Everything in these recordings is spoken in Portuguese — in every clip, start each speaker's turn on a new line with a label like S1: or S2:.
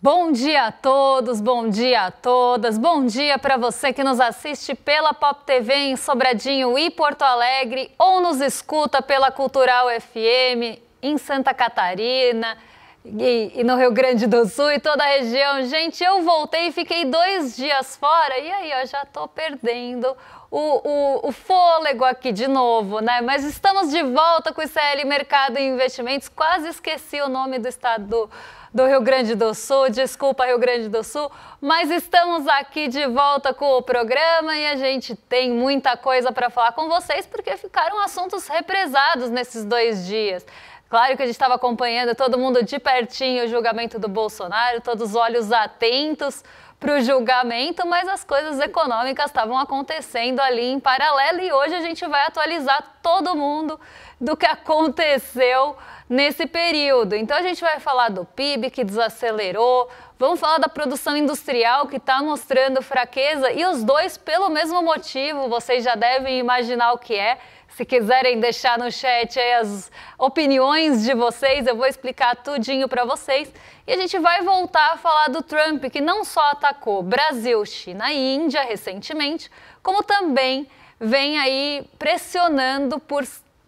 S1: Bom dia a todos, bom dia a todas, bom dia para você que nos assiste pela Pop TV em Sobradinho e Porto Alegre ou nos escuta pela Cultural FM em Santa Catarina e no Rio Grande do Sul e toda a região. Gente, eu voltei e fiquei 2 dias fora e aí eu já tô perdendo o fôlego aqui de novo, né? Mas estamos de volta com o ICL Mercado e Investimentos. Quase esqueci o nome do estado do Rio Grande do Sul, desculpa Rio Grande do Sul, mas estamos aqui de volta com o programa e a gente tem muita coisa para falar com vocês porque ficaram assuntos represados nesses 2 dias. Claro que a gente estava acompanhando todo mundo de pertinho o julgamento do Bolsonaro, todos os olhos atentos para o julgamento, mas as coisas econômicas estavam acontecendo ali em paralelo e hoje a gente vai atualizar todo mundo do que aconteceu nesse período. Então a gente vai falar do PIB que desacelerou, vamos falar da produção industrial que está mostrando fraqueza e os dois pelo mesmo motivo, vocês já devem imaginar o que é. Se quiserem deixar no chat aí as opiniões de vocês, eu vou explicar tudinho para vocês. E a gente vai voltar a falar do Trump, que não só atacou Brasil, China e Índia recentemente, como também vem aí pressionando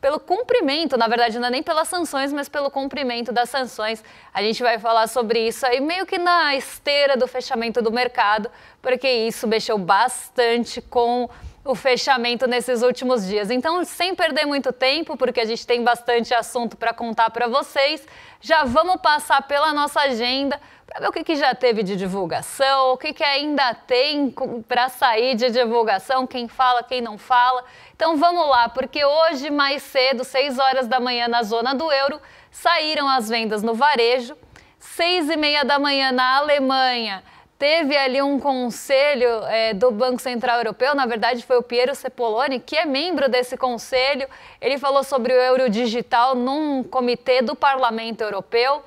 S1: pelo cumprimento, na verdade não é nem pelas sanções, mas pelo cumprimento das sanções. A gente vai falar sobre isso aí meio que na esteira do fechamento do mercado, porque isso mexeu bastante com o fechamento nesses últimos dias. Então, sem perder muito tempo, porque a gente tem bastante assunto para contar para vocês, já vamos passar pela nossa agenda para ver o que já teve de divulgação, o que ainda tem para sair de divulgação, quem fala, quem não fala. Então vamos lá, porque hoje mais cedo, 6 horas da manhã na zona do euro, saíram as vendas no varejo, 6h30 da manhã na Alemanha, teve ali um conselho do Banco Central Europeu, na verdade foi o Piero Cipollone, que é membro desse conselho. Ele falou sobre o euro digital num comitê do Parlamento Europeu.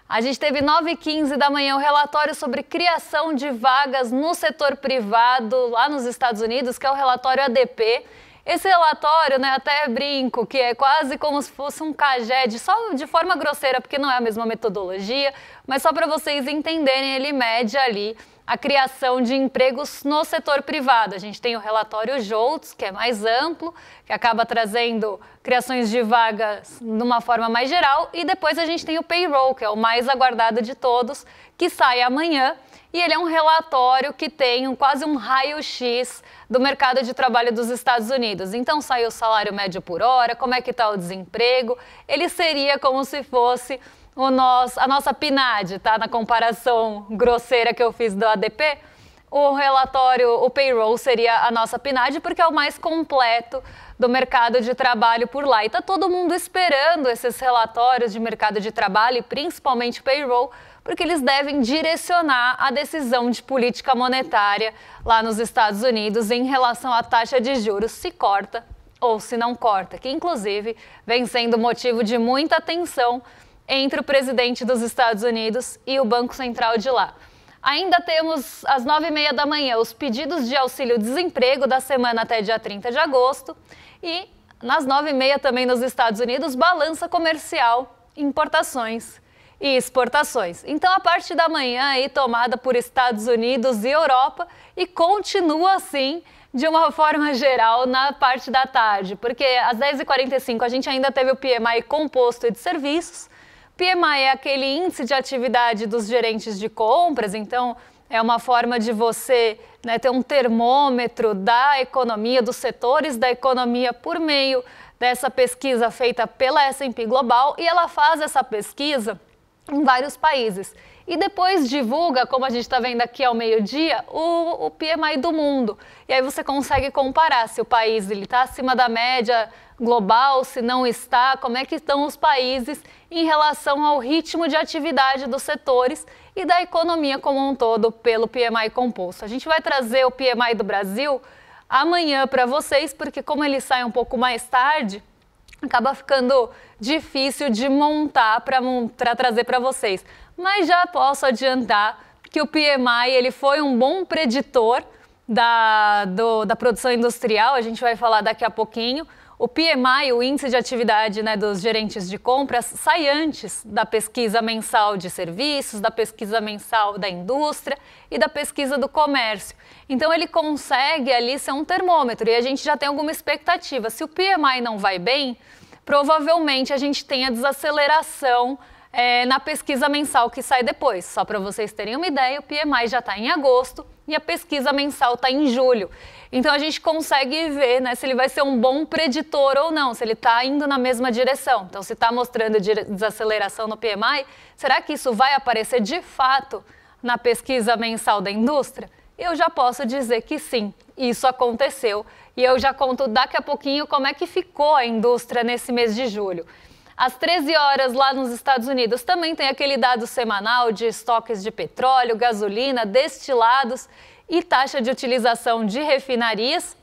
S1: A gente teve 9h15 da manhã o relatório sobre criação de vagas no setor privado lá nos Estados Unidos, que é o relatório ADP. Esse relatório, né, até brinco, que é quase como se fosse um CAGED, só de forma grosseira, porque não é a mesma metodologia, mas só para vocês entenderem, ele mede ali a criação de empregos no setor privado. A gente tem o relatório JOLTS, que é mais amplo, que acaba trazendo criações de vagas de uma forma mais geral, e depois a gente tem o Payroll, que é o mais aguardado de todos, que sai amanhã, e ele é um relatório que tem quase um raio-x do mercado de trabalho dos Estados Unidos. Então saiu o salário médio por hora, como é que está o desemprego, ele seria como se fosse a nossa PNAD, tá? Na comparação grosseira que eu fiz do ADP, o relatório, o Payroll seria a nossa PNAD porque é o mais completo do mercado de trabalho por lá. E está todo mundo esperando esses relatórios de mercado de trabalho e principalmente Payroll, porque eles devem direcionar a decisão de política monetária lá nos Estados Unidos em relação à taxa de juros, se corta ou se não corta, que inclusive vem sendo motivo de muita tensão entre o presidente dos Estados Unidos e o Banco Central de lá. Ainda temos às 9h30 da manhã os pedidos de auxílio-desemprego da semana até dia 30 de agosto e nas 9h30 também nos Estados Unidos, balança comercial, importações e exportações. Então a parte da manhã aí tomada por Estados Unidos e Europa e continua assim de uma forma geral na parte da tarde, porque às 10h45 a gente ainda teve o PMI composto e de serviços. PMI é aquele índice de atividade dos gerentes de compras, então é uma forma de você, né, ter um termômetro da economia, dos setores da economia por meio dessa pesquisa feita pela S&P Global, e ela faz essa pesquisa em vários países. E depois divulga, como a gente está vendo aqui ao meio-dia, o PMI do mundo. E aí você consegue comparar se o país está acima da média global, se não está, como é que estão os países em relação ao ritmo de atividade dos setores e da economia como um todo pelo PMI composto. A gente vai trazer o PMI do Brasil amanhã para vocês, porque como ele sai um pouco mais tarde, acaba ficando difícil de montar para trazer para vocês. Mas já posso adiantar que o PMI ele foi um bom preditor da produção industrial, a gente vai falar daqui a pouquinho. O PMI, o índice de atividade, né, dos gerentes de compras, sai antes da pesquisa mensal de serviços, da pesquisa mensal da indústria e da pesquisa do comércio. Então ele consegue ali ser um termômetro e a gente já tem alguma expectativa. Se o PMI não vai bem, provavelmente a gente tem a desaceleração na pesquisa mensal que sai depois. Só para vocês terem uma ideia, o PMI já está em agosto e a pesquisa mensal está em julho. Então a gente consegue ver, né, se ele vai ser um bom preditor ou não, se ele está indo na mesma direção. Então se está mostrando desaceleração no PMI, será que isso vai aparecer de fato na pesquisa mensal da indústria? Eu já posso dizer que sim, isso aconteceu. E eu já conto daqui a pouquinho como é que ficou a indústria nesse mês de julho. Às 13 horas lá nos Estados Unidos também tem aquele dado semanal de estoques de petróleo, gasolina, destilados e taxa de utilização de refinarias.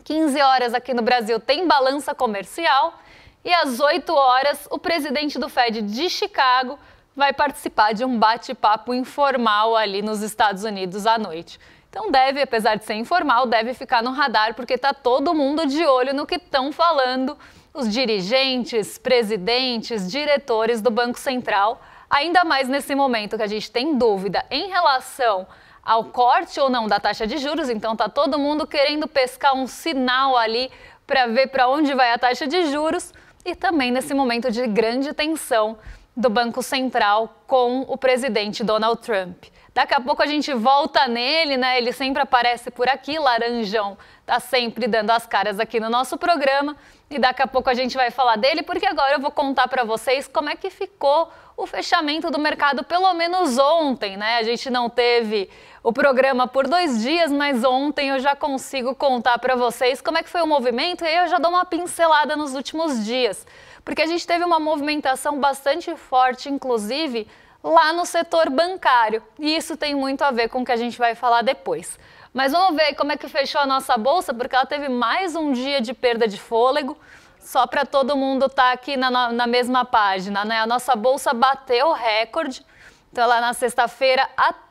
S1: 15 horas aqui no Brasil tem balança comercial e às 8 horas o presidente do Fed de Chicago vai participar de um bate-papo informal ali nos Estados Unidos à noite. Então deve, apesar de ser informal, deve ficar no radar porque está todo mundo de olho no que estão falando os dirigentes, presidentes, diretores do Banco Central, ainda mais nesse momento que a gente tem dúvida em relação ao corte ou não da taxa de juros, então está todo mundo querendo pescar um sinal ali para ver para onde vai a taxa de juros e também nesse momento de grande tensão do Banco Central com o presidente Donald Trump. Daqui a pouco a gente volta nele, né? Ele sempre aparece por aqui, Laranjão tá sempre dando as caras aqui no nosso programa e daqui a pouco a gente vai falar dele, porque agora eu vou contar para vocês como é que ficou o fechamento do mercado, pelo menos ontem, né? A gente não teve o programa por 2 dias, mas ontem eu já consigo contar para vocês como é que foi o movimento e aí eu já dou uma pincelada nos últimos dias, porque a gente teve uma movimentação bastante forte, inclusive, lá no setor bancário. E isso tem muito a ver com o que a gente vai falar depois. Mas vamos ver como é que fechou a nossa bolsa, porque ela teve mais um dia de perda de fôlego, só para todo mundo estar aqui na mesma página, né? A nossa bolsa bateu recorde, então ela na sexta-feira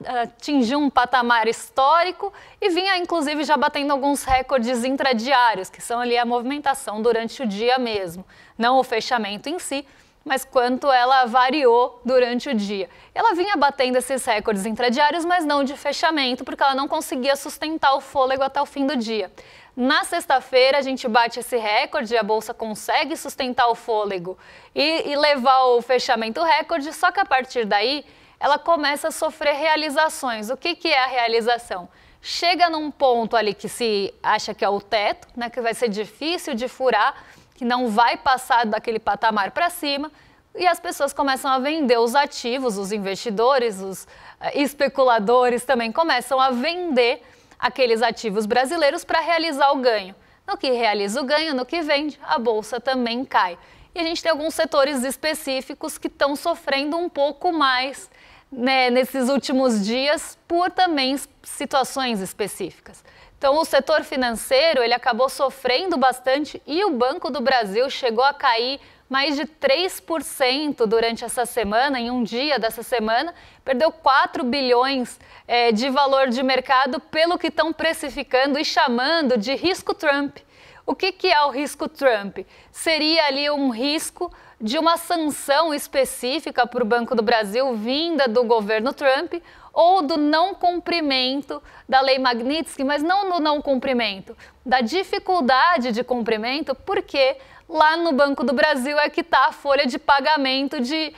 S1: atingiu um patamar histórico e vinha inclusive já batendo alguns recordes intradiários, que são ali a movimentação durante o dia mesmo, não o fechamento em si, mas quanto ela variou durante o dia. Ela vinha batendo esses recordes intradiários, mas não de fechamento, porque ela não conseguia sustentar o fôlego até o fim do dia. Na sexta-feira, a gente bate esse recorde, a Bolsa consegue sustentar o fôlego e levar o fechamento recorde, só que a partir daí, ela começa a sofrer realizações. O que é a realização? Chega num ponto ali que se acha que é o teto, né, que vai ser difícil de furar, que não vai passar daquele patamar para cima, e as pessoas começam a vender os ativos, os investidores, os especuladores também começam a vender aqueles ativos brasileiros para realizar o ganho. No que realiza o ganho, no que vende, a bolsa também cai. E a gente tem alguns setores específicos que estão sofrendo um pouco mais, né, nesses últimos dias por também situações específicas. Então, o setor financeiro, ele acabou sofrendo bastante e o Banco do Brasil chegou a cair mais de 3% durante essa semana, em um dia dessa semana, perdeu 4 bilhões de valor de mercado pelo que estão precificando e chamando de risco Trump. O que é o risco Trump? Seria ali um risco de uma sanção específica para o Banco do Brasil vinda do governo Trump ou do não cumprimento da Lei Magnitsky, mas não do não cumprimento, da dificuldade de cumprimento, porque lá no Banco do Brasil é que está a folha de pagamento de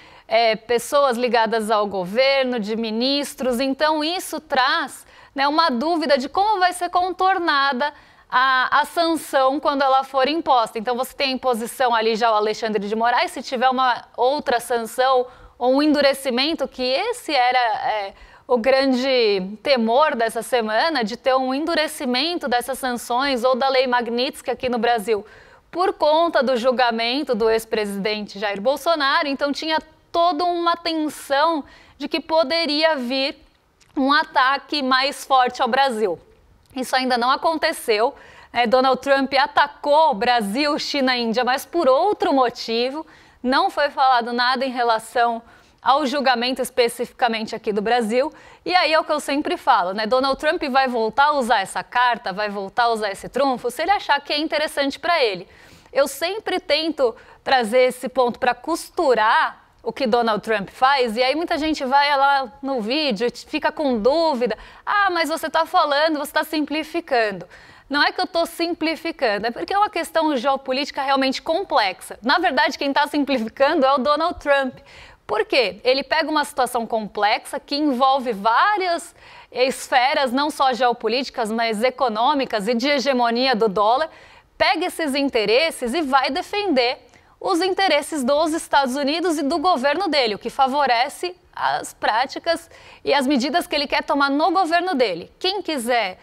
S1: pessoas ligadas ao governo, de ministros. Então isso traz, né, uma dúvida de como vai ser contornada a sanção quando ela for imposta. Então você tem a imposição ali já o Alexandre de Moraes, se tiver uma outra sanção ou um endurecimento, que esse era o grande temor dessa semana, de ter um endurecimento dessas sanções ou da Lei Magnitsky aqui no Brasil, por conta do julgamento do ex-presidente Jair Bolsonaro. Então tinha toda uma tensão de que poderia vir um ataque mais forte ao Brasil. Isso ainda não aconteceu. Donald Trump atacou Brasil, China e Índia, mas por outro motivo. Não foi falado nada em relação ao julgamento especificamente aqui do Brasil. E aí é o que eu sempre falo, né? Donald Trump vai voltar a usar essa carta, vai voltar a usar esse trunfo, se ele achar que é interessante para ele. Eu sempre tento trazer esse ponto para costurar o que Donald Trump faz, e aí muita gente vai lá no vídeo e fica com dúvida. Ah, mas você está falando, você está simplificando. Não é que eu estou simplificando, é porque é uma questão geopolítica realmente complexa. Na verdade, quem está simplificando é o Donald Trump. Por quê? Ele pega uma situação complexa que envolve várias esferas, não só geopolíticas, mas econômicas e de hegemonia do dólar, pega esses interesses e vai defender os interesses dos Estados Unidos e do governo dele, o que favorece as práticas e as medidas que ele quer tomar no governo dele. Quem quiser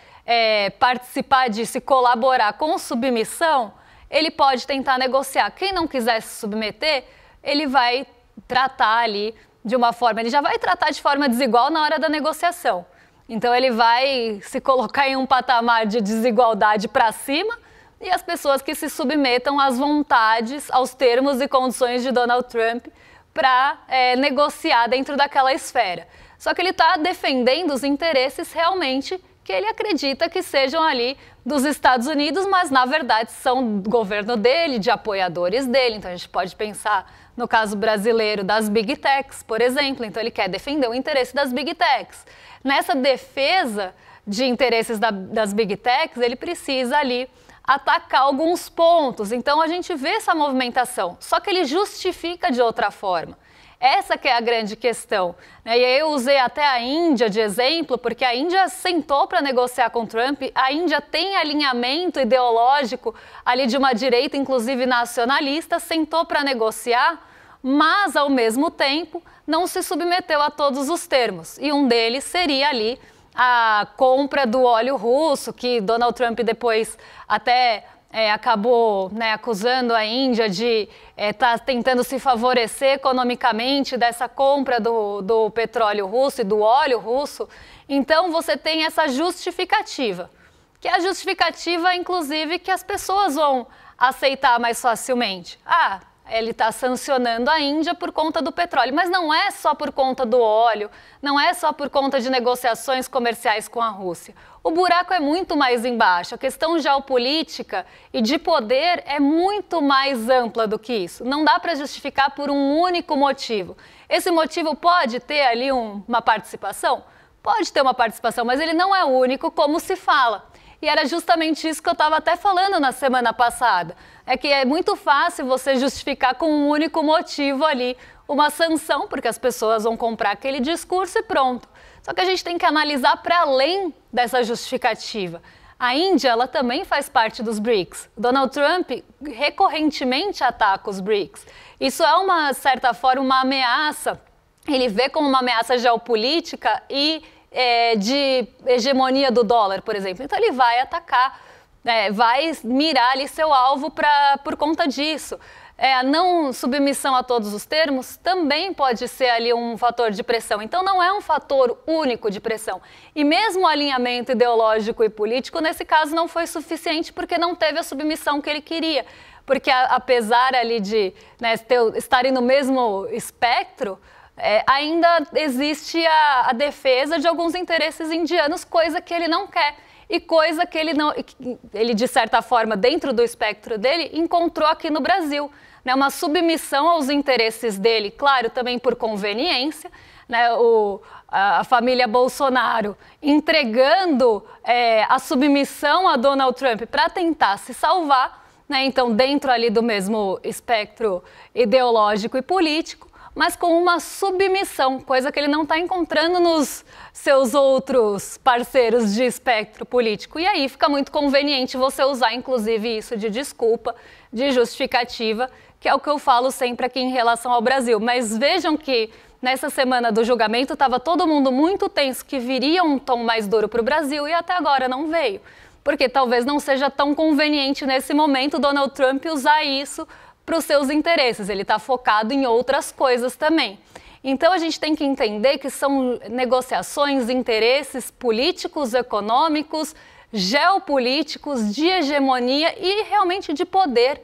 S1: participar disso e colaborar com submissão, ele pode tentar negociar. Quem não quiser se submeter, ele vai tratar ali de uma forma, ele já vai tratar de forma desigual na hora da negociação. Então ele vai se colocar em um patamar de desigualdade para cima, e as pessoas que se submetam às vontades, aos termos e condições de Donald Trump para negociar dentro daquela esfera. Só que ele está defendendo os interesses realmente que ele acredita que sejam ali dos Estados Unidos, mas na verdade são do governo dele, de apoiadores dele. Então a gente pode pensar no caso brasileiro das Big Techs, por exemplo. Então ele quer defender o interesse das Big Techs. Nessa defesa de interesses das Big Techs, ele precisa ali atacar alguns pontos. Então a gente vê essa movimentação, só que ele justifica de outra forma. Essa que é a grande questão. E aí eu usei até a Índia de exemplo, porque a Índia sentou para negociar com Trump, a Índia tem alinhamento ideológico ali de uma direita, inclusive nacionalista, sentou para negociar, mas ao mesmo tempo não se submeteu a todos os termos. E um deles seria ali a compra do óleo russo, que Donald Trump depois até acabou acusando a Índia de estar tentando se favorecer economicamente dessa compra do petróleo russo e do óleo russo. Então você tem essa justificativa, que é a justificativa, inclusive, que as pessoas vão aceitar mais facilmente. Ah, ele está sancionando a Índia por conta do petróleo, mas não é só por conta do óleo, não é só por conta de negociações comerciais com a Rússia. O buraco é muito mais embaixo, a questão geopolítica e de poder é muito mais ampla do que isso. Não dá para justificar por um único motivo. Esse motivo pode ter ali uma participação? Pode ter uma participação, mas ele não é o único, como se fala. E era justamente isso que eu estava até falando na semana passada. É que é muito fácil você justificar com um único motivo ali uma sanção, porque as pessoas vão comprar aquele discurso e pronto. Só que a gente tem que analisar para além dessa justificativa. A Índia, ela também faz parte dos BRICS. Donald Trump recorrentemente ataca os BRICS. Isso é, uma certa forma, uma ameaça. Ele vê como uma ameaça geopolítica e de hegemonia do dólar, por exemplo. Então ele vai atacar, vai mirar ali seu alvo por conta disso. A não submissão a todos os termos também pode ser ali um fator de pressão. Então não é um fator único de pressão. E mesmo o alinhamento ideológico e político, nesse caso, não foi suficiente porque não teve a submissão que ele queria. Porque apesar ali de estarem no mesmo espectro, ainda existe a defesa de alguns interesses indianos, coisa que ele não quer. E coisa que ele, de certa forma, dentro do espectro dele, encontrou aqui no Brasil. Uma submissão aos interesses dele, claro, também por conveniência, a família Bolsonaro entregando a submissão a Donald Trump para tentar se salvar, então dentro ali do mesmo espectro ideológico e político, mas com uma submissão, coisa que ele não está encontrando nos seus outros parceiros de espectro político. E aí fica muito conveniente você usar, inclusive, isso de desculpa, de justificativa, que é o que eu falo sempre aqui em relação ao Brasil. Mas vejam que nessa semana do julgamento estava todo mundo muito tenso que viria um tom mais duro para o Brasil e até agora não veio. Porque talvez não seja tão conveniente nesse momento Donald Trump usar isso para os seus interesses, ele está focado em outras coisas também. Então a gente tem que entender que são negociações, interesses políticos, econômicos, geopolíticos, de hegemonia e realmente de poder,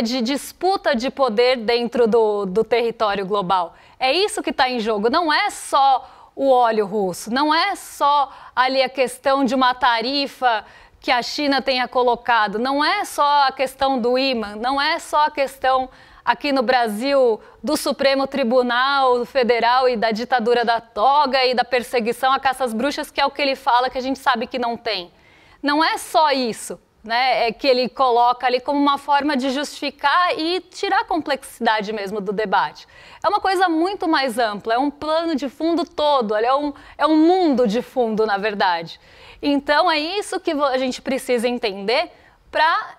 S1: de disputa de poder dentro do território global. É isso que está em jogo, não é só o óleo russo, não é só ali a questão de uma tarifa que a China tenha colocado. Não é só a questão do imã, não é só a questão aqui no Brasil do Supremo Tribunal Federal e da ditadura da toga e da perseguição à caça às bruxas, que é o que ele fala, que a gente sabe que não tem. Não é só isso, né, que ele coloca ali como uma forma de justificar e tirar a complexidade mesmo do debate. É uma coisa muito mais ampla, é um plano de fundo todo, é um mundo de fundo, na verdade. Então é isso que a gente precisa entender para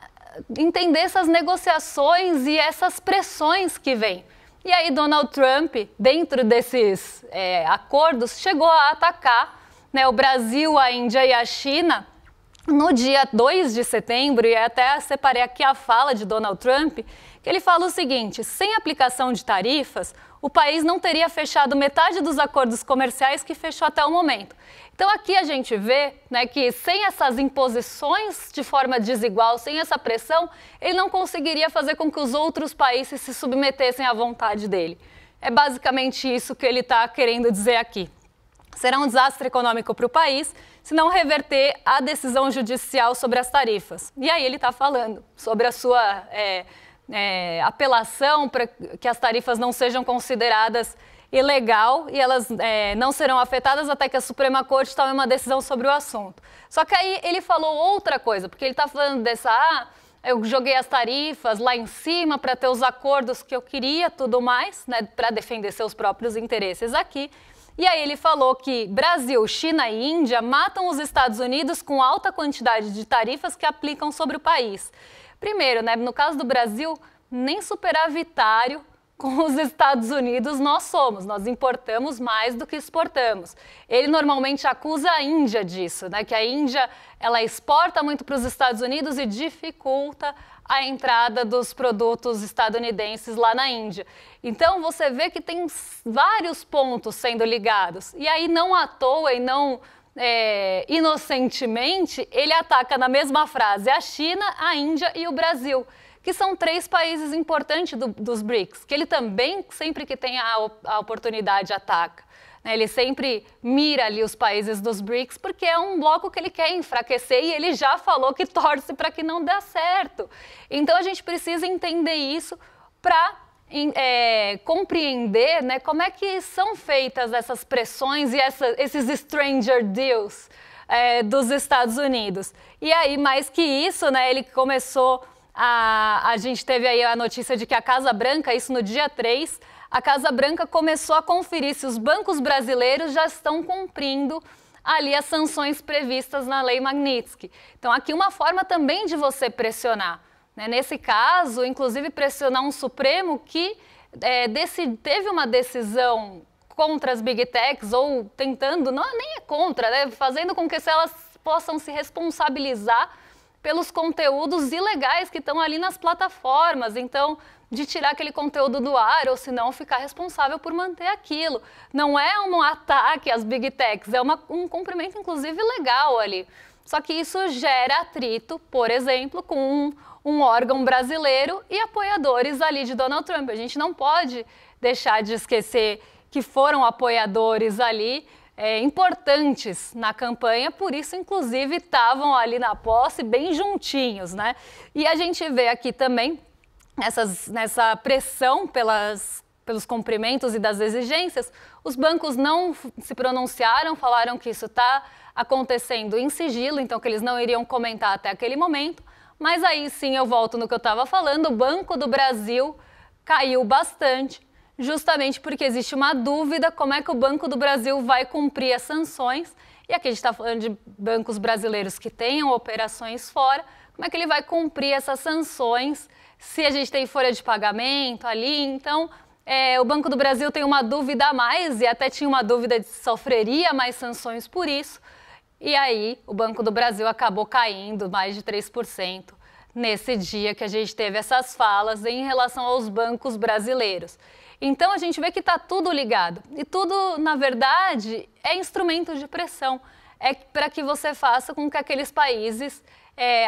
S1: entender essas negociações e essas pressões que vêm. E aí Donald Trump, dentro desses acordos, chegou a atacar, né, o Brasil, a Índia e a China no dia 2 de setembro, e até separei aqui a fala de Donald Trump, que ele fala o seguinte: sem aplicação de tarifas, o país não teria fechado metade dos acordos comerciais que fechou até o momento. Então aqui a gente vê, né, que sem essas imposições de forma desigual, sem essa pressão, ele não conseguiria fazer com que os outros países se submetessem à vontade dele. É basicamente isso que ele está querendo dizer aqui. Será um desastre econômico para o país se não reverter a decisão judicial sobre as tarifas. E aí ele está falando sobre a sua apelação para que as tarifas não sejam consideradas ilegal e elas não serão afetadas até que a Suprema Corte tome uma decisão sobre o assunto. Só que aí ele falou outra coisa, porque ele está falando eu joguei as tarifas lá em cima para ter os acordos que eu queria, tudo mais, né, para defender seus próprios interesses aqui. E aí ele falou que Brasil, China e Índia matam os Estados Unidos com alta quantidade de tarifas que aplicam sobre o país. Primeiro, né, no caso do Brasil, nem superavitário com os Estados Unidos nós somos, nós importamos mais do que exportamos. Ele normalmente acusa a Índia disso, né, que a Índia ela exporta muito para os Estados Unidos e dificulta a entrada dos produtos estadunidenses lá na Índia. Então você vê que tem vários pontos sendo ligados. E aí não à toa e não inocentemente, ele ataca na mesma frase a China, a Índia e o Brasil, que são 3 países importantes dos BRICS, que ele também, sempre que tem a oportunidade, ataca. Ele sempre mira ali os países dos BRICS, porque é um bloco que ele quer enfraquecer e ele já falou que torce para que não dê certo. Então a gente precisa entender isso para compreender, né, como é que são feitas essas pressões e esses stranger deals dos Estados Unidos. E aí, mais que isso, né, ele começou a gente teve aí a notícia de que a Casa Branca, isso no dia 3, a Casa Branca começou a conferir se os bancos brasileiros já estão cumprindo ali as sanções previstas na Lei Magnitsky. Então, aqui uma forma também de você pressionar, né? Nesse caso, inclusive pressionar um Supremo que teve uma decisão contra as Big Techs, ou tentando, nem é contra, né? Fazendo com que elas possam se responsabilizar pelos conteúdos ilegais que estão ali nas plataformas. Então, de tirar aquele conteúdo do ar, ou se não, ficar responsável por manter aquilo. Não é um ataque às Big Techs, é um cumprimento, inclusive, legal ali. Só que isso gera atrito, por exemplo, com um órgão brasileiro e apoiadores ali de Donald Trump. A gente não pode deixar de esquecer que foram apoiadores ali importantes na campanha, por isso, inclusive, estavam ali na posse bem juntinhos, né? E a gente vê aqui também nessa pressão pelos cumprimentos e das exigências, os bancos não se pronunciaram, falaram que isso está acontecendo em sigilo, então que eles não iriam comentar até aquele momento, mas aí sim eu volto no que eu estava falando, o Banco do Brasil caiu bastante, justamente porque existe uma dúvida como é que o Banco do Brasil vai cumprir as sanções, e aqui a gente está falando de bancos brasileiros que tenham operações fora, como é que ele vai cumprir essas sanções, se a gente tem folha de pagamento ali. Então o Banco do Brasil tem uma dúvida a mais, e até tinha uma dúvida de se sofreria mais sanções por isso, e aí o Banco do Brasil acabou caindo mais de 3%. Nesse dia que a gente teve essas falas em relação aos bancos brasileiros. Então a gente vê que está tudo ligado e tudo, na verdade, é instrumento de pressão. É para que você faça com que aqueles países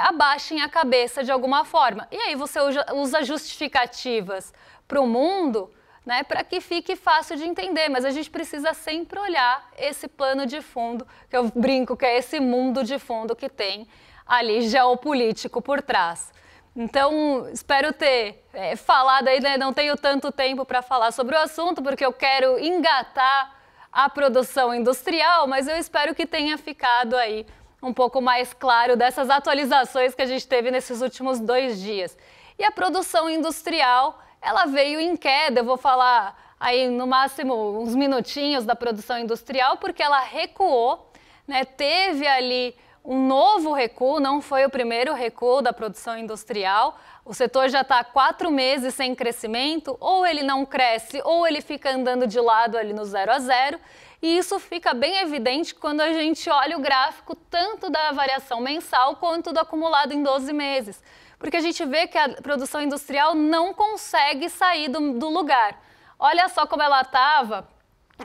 S1: abaixem a cabeça de alguma forma. E aí você usa justificativas para o mundo, né, para que fique fácil de entender. Mas a gente precisa sempre olhar esse plano de fundo, que eu brinco que é esse mundo de fundo que tem ali geopolítico por trás. Então, espero ter falado aí, né? Não tenho tanto tempo para falar sobre o assunto, porque eu quero engatar a produção industrial, mas eu espero que tenha ficado aí um pouco mais claro dessas atualizações que a gente teve nesses últimos 2 dias. E a produção industrial, ela veio em queda, eu vou falar aí no máximo uns minutinhos da produção industrial, porque ela recuou, né? Teve ali um novo recuo, não foi o primeiro recuo da produção industrial. O setor já está há 4 meses sem crescimento, ou ele não cresce, ou ele fica andando de lado ali no 0 a 0. E isso fica bem evidente quando a gente olha o gráfico tanto da variação mensal quanto do acumulado em 12 meses. Porque a gente vê que a produção industrial não consegue sair do lugar. Olha só como ela estava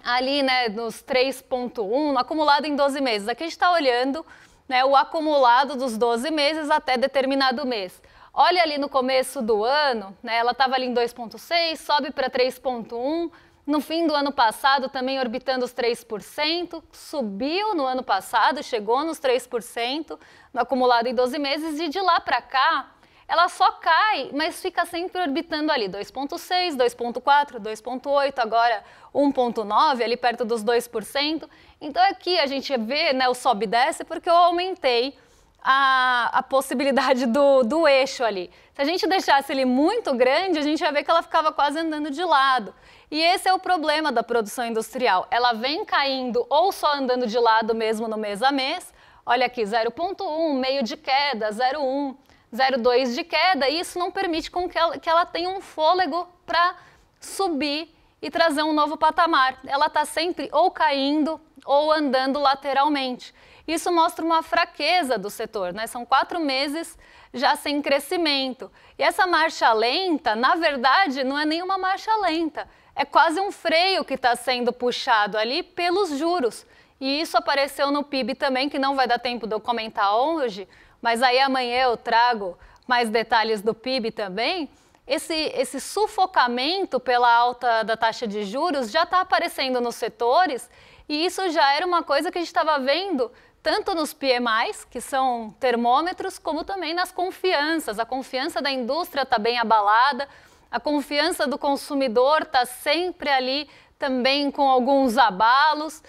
S1: ali, né, nos 3,1, no acumulado em 12 meses. Aqui a gente está olhando, né, o acumulado dos 12 meses até determinado mês. Olha ali no começo do ano, né, ela estava ali em 2,6, sobe para 3,1. No fim do ano passado, também orbitando os 3%, subiu no ano passado, chegou nos 3% no acumulado em 12 meses, e de lá para cá, ela só cai, mas fica sempre orbitando ali, 2,6, 2,4, 2,8, agora 1,9, ali perto dos 2%. Então aqui a gente vê, né, o sobe e desce, porque eu aumentei a possibilidade do eixo ali. Se a gente deixasse ele muito grande, a gente ia ver que ela ficava quase andando de lado. E esse é o problema da produção industrial. Ela vem caindo ou só andando de lado mesmo no mês a mês. Olha aqui, 0,1, meio de queda, 0,1, 0,2 de queda. E isso não permite com que ela tenha um fôlego para subir e trazer um novo patamar. Ela está sempre ou caindo ou andando lateralmente. Isso mostra uma fraqueza do setor, né? São 4 meses já sem crescimento. E essa marcha lenta, na verdade, não é nenhuma marcha lenta. É quase um freio que está sendo puxado ali pelos juros. E isso apareceu no PIB também, que não vai dar tempo de eu comentar hoje, mas aí amanhã eu trago mais detalhes do PIB também. Esse sufocamento pela alta da taxa de juros já está aparecendo nos setores, e isso já era uma coisa que a gente estava vendo tanto nos PMIs, que são termômetros, como também nas confianças. A confiança da indústria está bem abalada, a confiança do consumidor está sempre ali também com alguns abalos,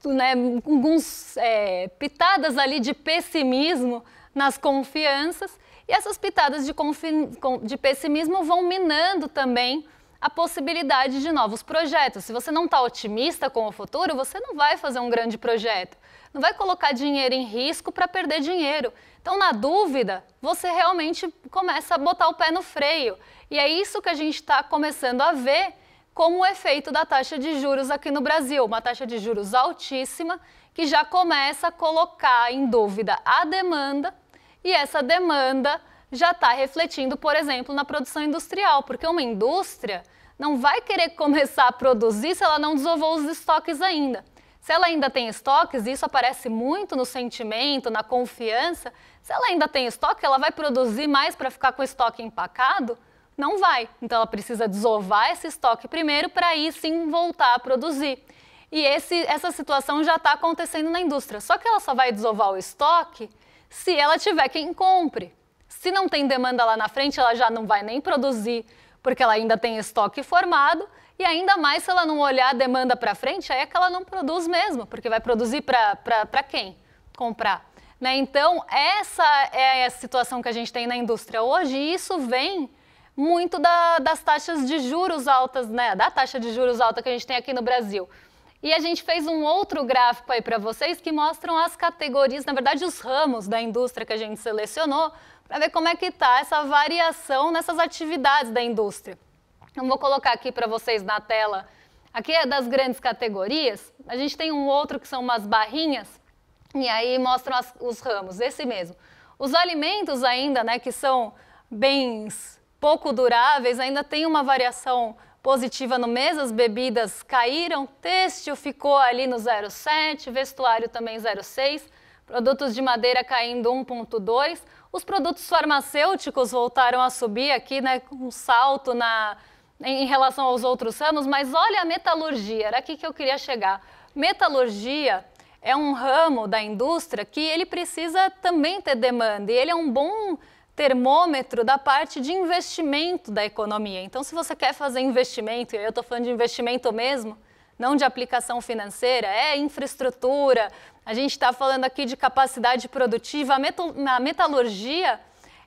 S1: né, alguns pitadas ali de pessimismo nas confianças, e essas pitadas de pessimismo vão minando também a possibilidade de novos projetos. Se você não está otimista com o futuro, você não vai fazer um grande projeto. Não vai colocar dinheiro em risco para perder dinheiro. Então, na dúvida, você realmente começa a botar o pé no freio. E é isso que a gente está começando a ver como o efeito da taxa de juros aqui no Brasil. Uma taxa de juros altíssima que já começa a colocar em dúvida a demanda, e essa demanda já está refletindo, por exemplo, na produção industrial, porque uma indústria não vai querer começar a produzir se ela não desovou os estoques ainda. Se ela ainda tem estoques, isso aparece muito no sentimento, na confiança, se ela ainda tem estoque, ela vai produzir mais para ficar com o estoque empacado? Não vai. Então ela precisa desovar esse estoque primeiro para aí sim voltar a produzir. E essa situação já está acontecendo na indústria. Só que ela só vai desovar o estoque se ela tiver quem compre. Se não tem demanda lá na frente, ela já não vai nem produzir, porque ela ainda tem estoque formado, e ainda mais se ela não olhar a demanda para frente, aí é que ela não produz mesmo, porque vai produzir para quem comprar, né? Então, essa é a situação que a gente tem na indústria hoje, e isso vem muito das taxas de juros altas, né? Da taxa de juros alta que a gente tem aqui no Brasil. E a gente fez um outro gráfico aí para vocês que mostram as categorias, na verdade os ramos da indústria que a gente selecionou, para ver como é que está essa variação nessas atividades da indústria. Então, vou colocar aqui para vocês na tela, aqui é das grandes categorias, a gente tem um outro que são umas barrinhas, e aí mostram os ramos, esse mesmo. Os alimentos ainda, né, que são bens pouco duráveis, ainda tem uma variação positiva no mês, as bebidas caíram, têxtil ficou ali no 0,7, vestuário também 0,6, produtos de madeira caindo 1,2, os produtos farmacêuticos voltaram a subir aqui, né, com um salto em relação aos outros ramos, mas olha a metalurgia, era aqui que eu queria chegar. Metalurgia é um ramo da indústria que ele precisa também ter demanda e ele é um bom termômetro da parte de investimento da economia. Então, se você quer fazer investimento, e eu estou falando de investimento mesmo, não de aplicação financeira, é infraestrutura, a gente está falando aqui de capacidade produtiva, a metalurgia,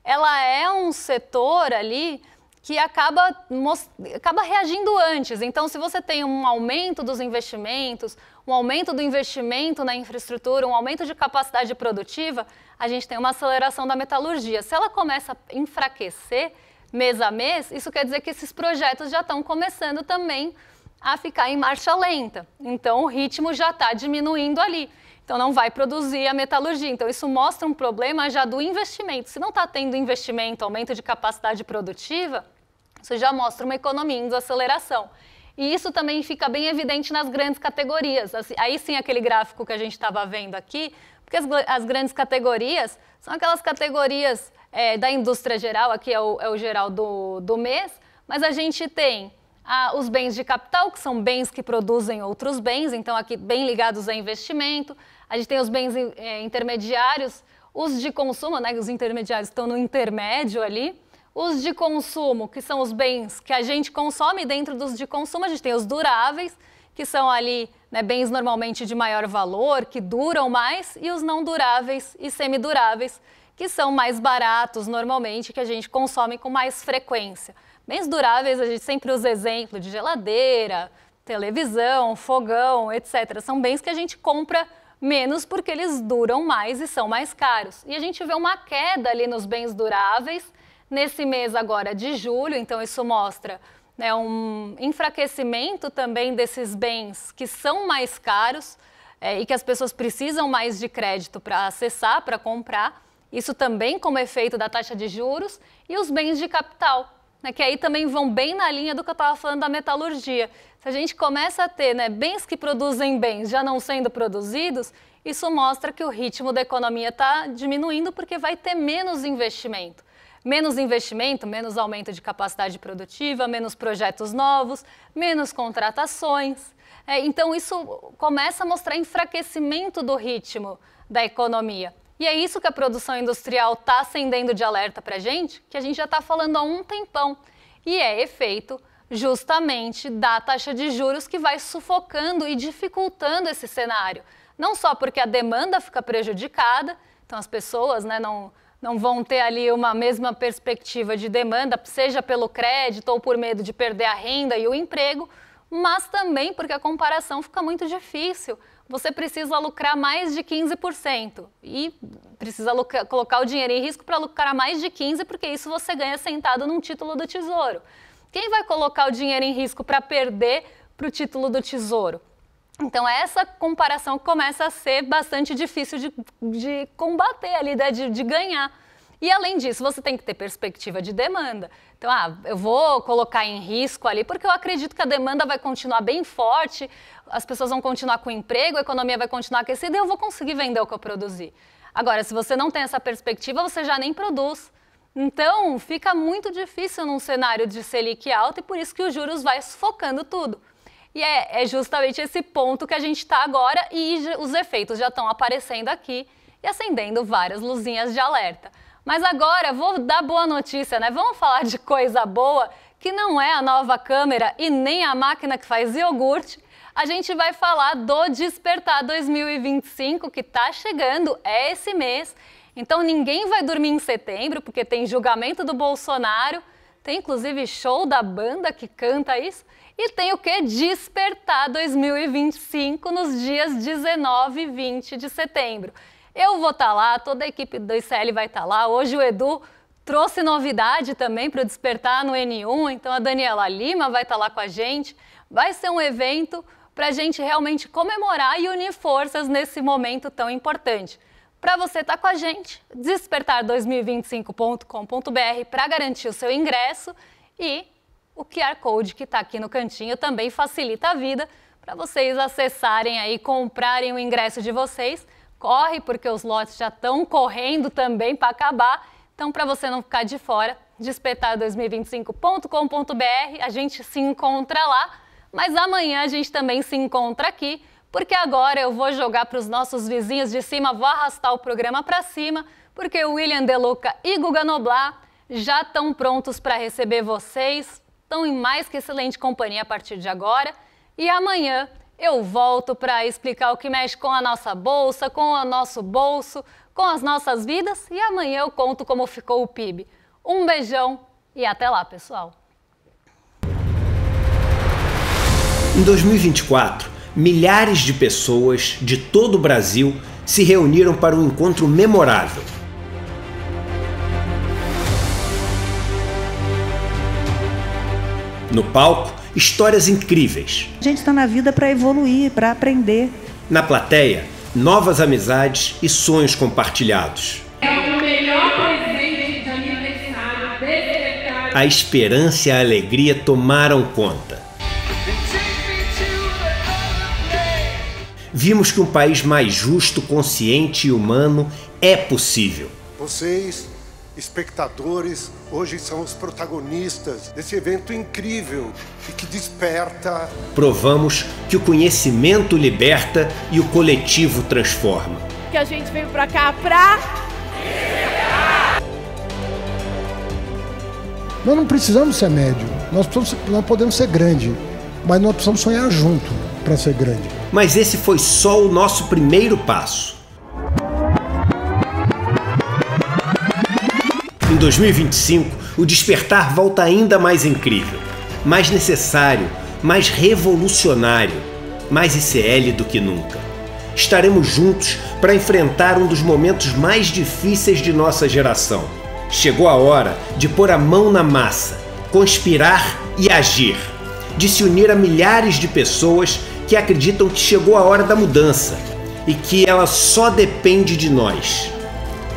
S1: ela é um setor ali que acaba reagindo antes. Então, se você tem um aumento dos investimentos, um aumento do investimento na infraestrutura, um aumento de capacidade produtiva, a gente tem uma aceleração da metalurgia. Se ela começa a enfraquecer mês a mês, isso quer dizer que esses projetos já estão começando também a ficar em marcha lenta. Então, o ritmo já está diminuindo ali. Então, não vai produzir a metalurgia. Então, isso mostra um problema já do investimento. Se não está tendo investimento, aumento de capacidade produtiva, isso já mostra uma economia em desaceleração. E isso também fica bem evidente nas grandes categorias. Aí sim, aquele gráfico que a gente estava vendo aqui, porque as grandes categorias são aquelas categorias da indústria geral, aqui é o geral do mês, mas a gente tem os bens de capital, que são bens que produzem outros bens, então aqui bem ligados a investimento. A gente tem os bens intermediários, os de consumo, né, os intermediários estão no intermédio ali. Os de consumo, que são os bens que a gente consome, dentro dos de consumo a gente tem os duráveis, que são ali, né, bens normalmente de maior valor, que duram mais, e os não duráveis e semiduráveis, que são mais baratos normalmente, que a gente consome com mais frequência. Bens duráveis, a gente sempre usa exemplo de geladeira, televisão, fogão, etc. São bens que a gente compra menos porque eles duram mais e são mais caros. E a gente vê uma queda ali nos bens duráveis, nesse mês agora de julho, então isso mostra, né, um enfraquecimento também desses bens que são mais caros e que as pessoas precisam mais de crédito para acessar, para comprar. Isso também como efeito da taxa de juros e os bens de capital, né, que aí também vão bem na linha do que eu estava falando da metalurgia. Se a gente começa a ter, né, bens que produzem bens já não sendo produzidos, isso mostra que o ritmo da economia está diminuindo porque vai ter menos investimento. Menos investimento, menos aumento de capacidade produtiva, menos projetos novos, menos contratações. Então, isso começa a mostrar enfraquecimento do ritmo da economia. E é isso que a produção industrial está acendendo de alerta para a gente, que a gente já está falando há um tempão. E é efeito justamente da taxa de juros que vai sufocando e dificultando esse cenário. Não só porque a demanda fica prejudicada, então as pessoas, né, não vão ter ali uma mesma perspectiva de demanda, seja pelo crédito ou por medo de perder a renda e o emprego, mas também porque a comparação fica muito difícil. Você precisa lucrar mais de 15% e precisa colocar o dinheiro em risco para lucrar mais de 15%, porque isso você ganha sentado num título do Tesouro. Quem vai colocar o dinheiro em risco para perder para o título do Tesouro? Então, essa comparação começa a ser bastante difícil de combater ali, de ganhar. E, além disso, você tem que ter perspectiva de demanda. Então, eu vou colocar em risco ali porque eu acredito que a demanda vai continuar bem forte, as pessoas vão continuar com emprego, a economia vai continuar aquecida e eu vou conseguir vender o que eu produzi. Agora, se você não tem essa perspectiva, você já nem produz. Então, fica muito difícil num cenário de Selic alta e por isso que os juros vai sufocando tudo. E é justamente esse ponto que a gente está agora e os efeitos já estão aparecendo aqui e acendendo várias luzinhas de alerta. Mas agora vou dar boa notícia, né? Vamos falar de coisa boa, que não é a nova câmera e nem a máquina que faz iogurte. A gente vai falar do Despertar 2025, que está chegando, é esse mês. Então ninguém vai dormir em setembro, porque tem julgamento do Bolsonaro, tem inclusive show da banda que canta isso. E tem o que? Despertar 2025 nos dias 19 e 20 de setembro. Eu vou estar lá, toda a equipe do ICL vai estar lá. Hoje o Edu trouxe novidade também para o Despertar no N1, então a Daniela Lima vai estar lá com a gente. Vai ser um evento para a gente realmente comemorar e unir forças nesse momento tão importante. Para você estar com a gente, despertar2025.com.br para garantir o seu ingresso e o QR Code que está aqui no cantinho também facilita a vida para vocês acessarem aí, comprarem o ingresso de vocês. Corre, porque os lotes já estão correndo também para acabar. Então, para você não ficar de fora, despertar2025.com.br, a gente se encontra lá. Mas amanhã a gente também se encontra aqui porque agora eu vou jogar para os nossos vizinhos de cima, vou arrastar o programa para cima, porque o William De Luca e Guga Noblat já estão prontos para receber vocês, estão em mais que excelente companhia a partir de agora, e amanhã eu volto para explicar o que mexe com a nossa bolsa, com o nosso bolso, com as nossas vidas, e amanhã eu conto como ficou o PIB. Um beijão e até lá, pessoal!
S2: Em 2024, milhares de pessoas de todo o Brasil se reuniram para um encontro memorável. No palco, histórias incríveis.
S3: A gente está na vida para evoluir, para aprender.
S2: Na plateia, novas amizades e sonhos compartilhados.
S4: É o melhor presente de aniversário desse recado.
S2: A esperança e a alegria tomaram conta. Vimos que um país mais justo, consciente e humano é possível.
S5: Vocês, espectadores, hoje são os protagonistas desse evento incrível e que desperta.
S2: Provamos que o conhecimento liberta e o coletivo transforma.
S4: Que a gente veio pra cá pra...
S6: Nós não precisamos ser médio, nós podemos ser grande, mas nós precisamos sonhar junto para ser grande.
S2: Mas esse foi só o nosso primeiro passo. Em 2025, o despertar volta ainda mais incrível, mais necessário, mais revolucionário, mais ICL do que nunca. Estaremos juntos para enfrentar um dos momentos mais difíceis de nossa geração. Chegou a hora de pôr a mão na massa, conspirar e agir, de se unir a milhares de pessoas que acreditam que chegou a hora da mudança e que ela só depende de nós.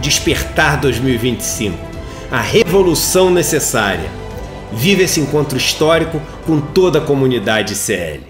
S2: Despertar 2025, a revolução necessária. Viva esse encontro histórico com toda a comunidade ICL.